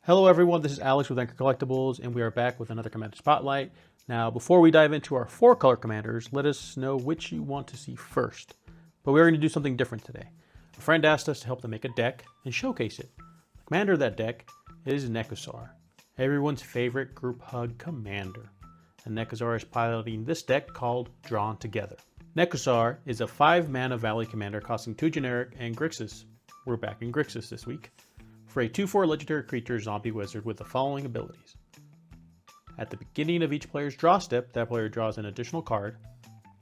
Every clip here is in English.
Hello everyone, this is Alex with Anchor Collectibles, and we are back with another Commander Spotlight. Now, before we dive into our 4-color commanders, let us know which you want to see first. But we're going to do something different today. A friend asked us to help them make a deck and showcase it. The commander of that deck is Necrozar, everyone's favorite group hug commander. And Necrozar is piloting this deck called Drawn Together. Necrozar is a 5-mana Valley commander costing 2 generic and Grixis. We're back in Grixis this week. For a 2/4 legendary creature zombie wizard with the following abilities. At the beginning of each player's draw step, that player draws an additional card,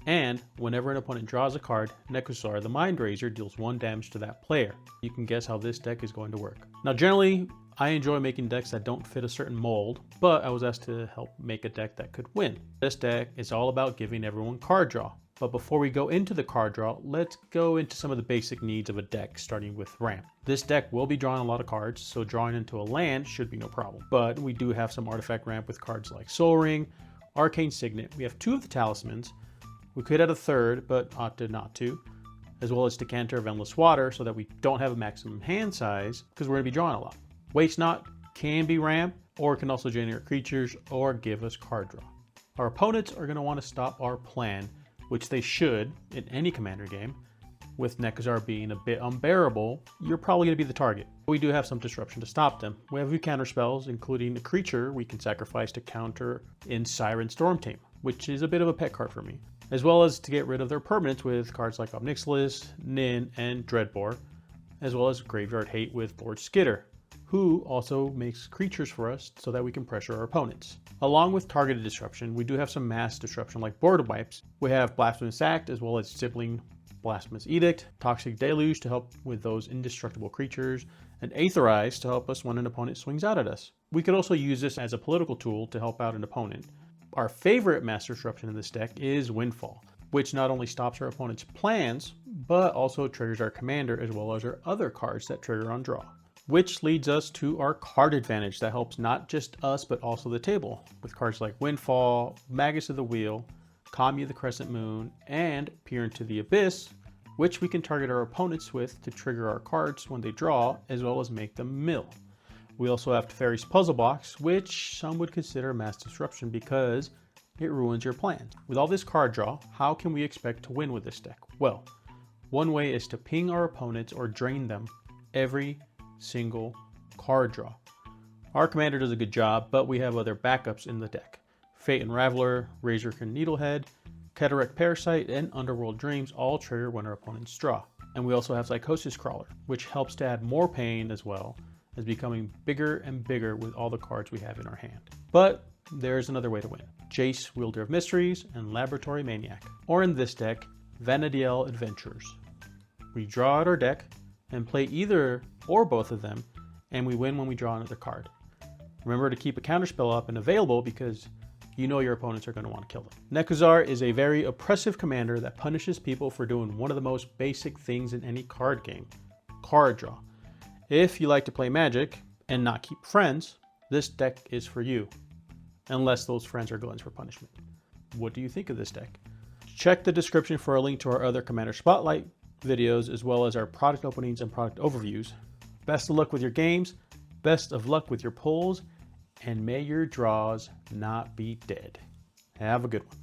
and whenever an opponent draws a card, Necrozar the Mind Razor deals 1 damage to that player. You can guess how this deck is going to work. Now generally, I enjoy making decks that don't fit a certain mold, but I was asked to help make a deck that could win. This deck is all about giving everyone card draw. But before we go into the card draw, let's go into some of the basic needs of a deck, starting with ramp. This deck will be drawing a lot of cards, so drawing into a land should be no problem. But we do have some artifact ramp with cards like Soul Ring, Arcane Signet. We have 2 of the talismans. We could add a 3rd, but opted not to, as well as Decanter of Endless Water, so that we don't have a maximum hand size, because we're going to be drawing a lot. Waste Not can be ramp, or can also generate creatures, or give us card draw. Our opponents are going to want to stop our plan, which they should in any commander game. With Necrozar being a bit unbearable, you're probably going to be the target. We do have some disruption to stop them. We have a few counter spells, including a creature we can sacrifice to counter in Siren Stormtamer, which is a bit of a pet card for me, as well as to get rid of their permanents with cards like Obnixilis, Nin, and Dreadbore, as well as Graveyard Hate with Lord Skitter, who also makes creatures for us so that we can pressure our opponents. Along with targeted disruption, we do have some mass disruption like Border Wipes. We have Blasphemous Act as well as Sibling Blasphemous Edict, Toxic Deluge to help with those indestructible creatures, and Aetherize to help us when an opponent swings out at us. We could also use this as a political tool to help out an opponent. Our favorite mass disruption in this deck is Windfall, which not only stops our opponent's plans, but also triggers our commander as well as our other cards that trigger on draw. Which leads us to our card advantage that helps not just us but also the table, with cards like Windfall, Magus of the Wheel, Kami the Crescent Moon, and Peer into the Abyss, which we can target our opponents with to trigger our cards when they draw, as well as make them mill. We also have Teferi's Puzzle Box, which some would consider mass disruption because it ruins your plans. With all this card draw, how can we expect to win with this deck? Well, one way is to ping our opponents or drain them every single card draw. Our commander does a good job, but we have other backups in the deck. Fate Unraveler, Razorkin Needlehead, Cataract Parasite, and Underworld Dreams all trigger when our opponents draw. And we also have Psychosis Crawler, which helps to add more pain as well as becoming bigger and bigger with all the cards we have in our hand. But there's another way to win. Jace, Wielder of Mysteries, and Laboratory Maniac. Or in this deck, Vanadiel Adventurers. We draw out our deck and play either or both of them, and we win when we draw another card. Remember to keep a counterspell up and available because you know your opponents are going to want to kill them. Necrozar is a very oppressive commander that punishes people for doing one of the most basic things in any card game, card draw. If you like to play Magic and not keep friends, this deck is for you, unless those friends are gluttons for punishment. What do you think of this deck? Check the description for a link to our other Commander Spotlight videos, as well as our product openings and product overviews. Best of luck with your games, best of luck with your pulls, and may your draws not be dead. Have a good one.